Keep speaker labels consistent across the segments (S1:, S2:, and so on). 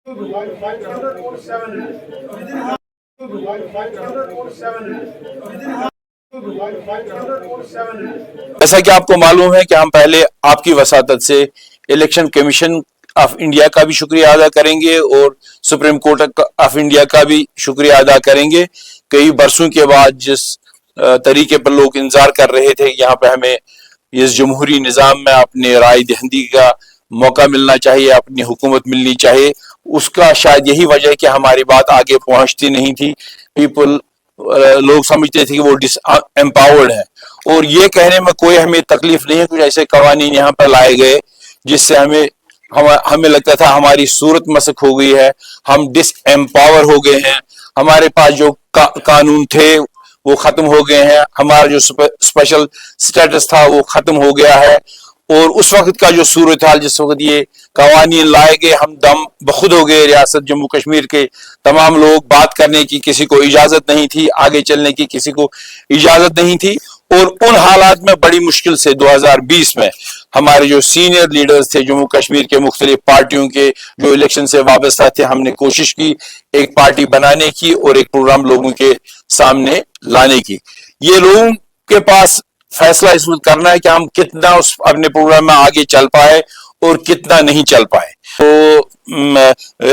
S1: جیسا کہ آپ کو معلوم ہے کہ ہم پہلے آپ کی وساطت سے الیکشن کمیشن آف انڈیا کا بھی شکریہ ادا کریں گے اور سپریم کورٹ آف انڈیا کا بھی شکریہ ادا کریں گے. کئی برسوں کے بعد جس طریقے پر لوگ انتظار کر رہے تھے یہاں پہ ہمیں اس جمہوری نظام میں اپنے رائے دہندگی کا موقع ملنا چاہیے, اپنی حکومت ملنی چاہیے, اس کا شاید یہی وجہ ہے کہ ہماری بات آگے پہنچتی نہیں تھی. لوگ سمجھتے تھے کہ وہ ڈس امپاورڈ ہے, اور یہ کہنے میں کوئی ہمیں تکلیف نہیں ہے. کچھ ایسے قوانین یہاں پر لائے گئے جس سے ہمیں لگتا تھا ہماری صورت مسخ ہو گئی ہے, ہم ڈس امپاور ہو گئے ہیں, ہمارے پاس جو قانون تھے وہ ختم ہو گئے ہیں, ہمارا جو اسپیشل سٹیٹس تھا وہ ختم ہو گیا ہے. اور اس وقت کا جو صورتحال جس وقت یہ قوانین لائے گئے, ہم دم بخود ہو گئے. ریاست جموں کشمیر کے تمام لوگ, بات کرنے کی کسی کو اجازت نہیں تھی, آگے چلنے کی کسی کو اجازت نہیں تھی. اور ان حالات میں بڑی مشکل سے 2020 میں ہمارے جو سینئر لیڈرز تھے جموں کشمیر کے مختلف پارٹیوں کے جو الیکشن سے وابستہ تھے, ہم نے کوشش کی ایک پارٹی بنانے کی اور ایک پروگرام لوگوں کے سامنے لانے کی. یہ لوگوں کے پاس فیصلہ اس وقت کرنا ہے کہ ہم کتنا اس اپنے پروگرام میں آگے چل پائے اور کتنا نہیں چل پائے. تو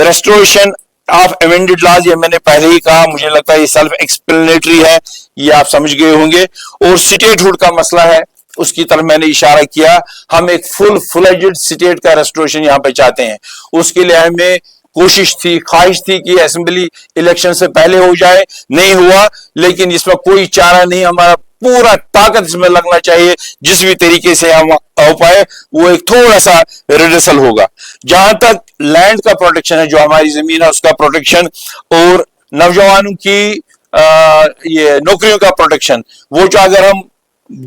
S1: ریسٹوریشن آف امینڈڈ لاز, یہ میں نے پہلے ہی کہا, مجھے لگتا ہے یہ سیلف ایکسپلینیٹری ہے, یہ آپ سمجھ گئے ہوں گے. اور سٹیٹ ہوڈ کا مسئلہ ہے, اس کی طرف میں نے اشارہ کیا. ہم ایک فل فلیجڈ سٹیٹ کا ریسٹوریشن یہاں پہ چاہتے ہیں. اس کے لیے ہمیں کوشش تھی, خواہش تھی کہ اسمبلی الیکشن سے پہلے ہو جائے, نہیں ہوا, لیکن اس میں کوئی چارہ نہیں, ہمارا پورا طاقت اس میں لگنا چاہیے. جس بھی طریقے سے ہم ہو پائے وہ ایک تھوڑا سا ریڈرسل ہوگا. جہاں تک لینڈ کا پروٹیکشن ہے, جو ہماری زمین ہے اس کا پروٹیکشن, اور نوجوانوں کی یہ نوکریوں کا پروٹیکشن, وہ جو اگر ہم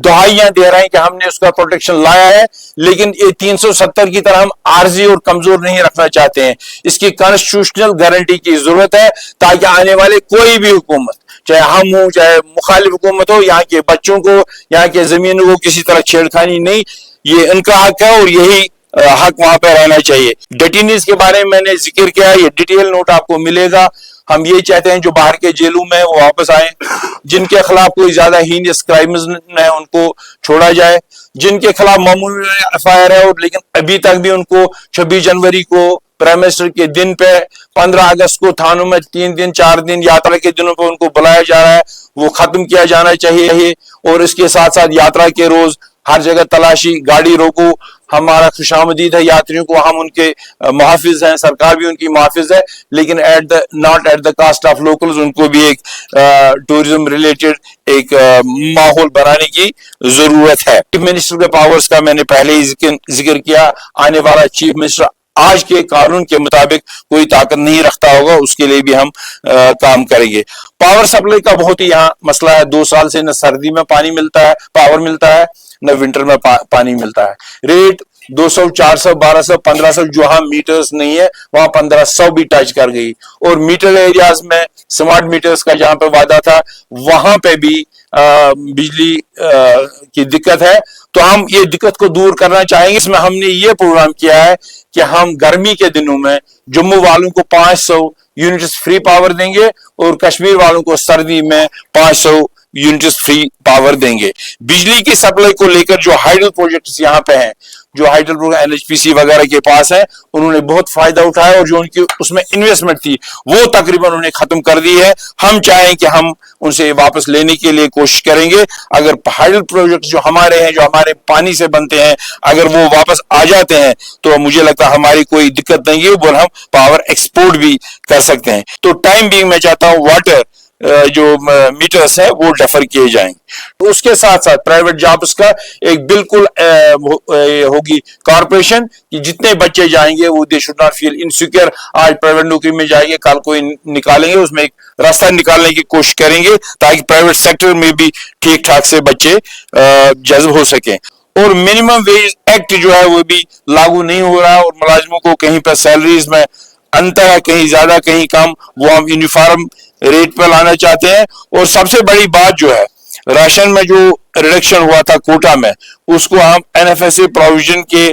S1: دہائیاں دے رہے ہیں کہ ہم نے اس کا پروٹیکشن لایا ہے, لیکن یہ 370 کی طرح ہم عارضی اور کمزور نہیں رکھنا چاہتے ہیں. اس کی کانسٹیٹیوشنل گارنٹی کی ضرورت ہے تاکہ آنے والے کوئی بھی حکومت, چاہے ہم ہوں چاہے مخالف حکومت ہو, یہاں کے بچوں کو یہاں کے زمینوں کو کسی طرح چھیڑخانی نہیں, یہ ان کا حق ہے اور یہی حق وہاں پہ رہنا چاہیے. ڈیٹینیز کے بارے میں نے ذکر کیا, یہ ڈیٹیل نوٹ آپ کو ملے گا. ہم یہ چاہتے ہیں جو باہر کے جیلوں میں وہ واپس آئیں, جن کے خلاف کوئی زیادہ ہینیس کرائمز ہیں ان کو چھوڑا جائے, جن کے خلاف معمولی ایف آئی آر ہے اور لیکن ابھی تک بھی ان کو 26 جنوری کو پرائم منسٹر کے دن پہ 15 اگست کو تھانوں میں 3 دن 4 دن یاترا کے دنوں پہ ان کو بلایا جا رہا ہے, وہ ختم کیا جانا چاہیے. اور اس کے ساتھ ساتھ یاترا کے روز ہر جگہ تلاشی, گاڑی روکو, ہمارا خوش آمدید ہے یاتریوں کو, ہم ان کے محافظ ہیں, سرکار بھی ان کی محافظ ہے, لیکن not at the cost of locals. ان کو بھی ایک ٹورزم ریلیٹڈ ایک ماحول بنانے کی ضرورت ہے. چیف منسٹر کے پاورز کا میں نے پہلے ہی ذکر کیا. آنے والا چیف منسٹر آج کے قانون کے مطابق کوئی طاقت نہیں رکھتا ہوگا, اس کے لیے بھی ہم کام کریں گے. پاور سپلائی کا بہت ہی یہاں مسئلہ ہے. 2 سال سے نہ سردی میں پانی ملتا ہے, پاور ملتا ہے, نہ ونٹر میں پانی ملتا ہے. ریٹ 200 400 1200 1500, جو ہم میٹرز نہیں ہے وہاں 1500 بھی ٹچ کر گئی. اور میٹر ایریاز میں سمارٹ میٹرز کا جہاں پہ وعدہ تھا وہاں پہ بھی بجلی کی دقت ہے. تو ہم یہ دقت کو دور کرنا چاہیں گے. اس میں ہم نے یہ پروگرام کیا ہے کہ ہم گرمی کے دنوں میں جموں والوں کو 500 یونٹس فری پاور دیں گے اور کشمیر والوں کو سردی میں 500 یونٹس فری پاور دیں گے. بجلی کی سپلائی کو لے کر جو ہائیڈل پروجیکٹس یہاں پہ ہیں, جو ہائیڈل NHPC وغیرہ کے پاس ہیں, انہوں نے بہت فائدہ اٹھایا, اور جو ان کی اس میں انویسٹمنٹ تھی وہ تقریباً انہوں نے ختم کر دی ہے. ہم چاہیں کہ ہم ان سے واپس لینے کے لیے کوشش کریں گے. اگر ہائیڈل پروجیکٹس جو ہمارے ہیں, جو ہمارے پانی سے بنتے ہیں, اگر وہ واپس آ جاتے ہیں تو مجھے لگتا ہے ہماری کوئی دقت نہیں ہے, اور ہم پاور ایکسپورٹ بھی کر سکتے ہیں. تو ٹائم بینگ میں چاہتا ہوں واٹر جو میٹرز ہے وہ ڈیفر کیے جائیں. اس کے ساتھ ساتھ پرائیویٹ جابز کا ایک بالکل ہوگی کارپوریشن کہ جتنے بچے جائیں گے وہ they should not feel insecure. آج پرائیویٹ نوکری میں جائیں گے, کل کوئی نکالیں گے, اس میں ایک راستہ نکالنے کی کوشش کریں گے تاکہ پرائیویٹ سیکٹر میں بھی ٹھیک ٹھاک سے بچے جذب ہو سکیں. اور منیمم ویج ایکٹ جو ہے وہ بھی لاگو نہیں ہو رہا, اور ملازموں کو کہیں پر سیلریز میں انتر ہے, کہیں زیادہ کہیں کم, وہ ہم یونیفارم ریٹ پہ لانا چاہتے ہیں. اور سب سے بڑی بات جو ہے راشن میں جو ریڈکشن ہوا تھا کوٹا میں, اس کو ہم NFSA پروویژن کے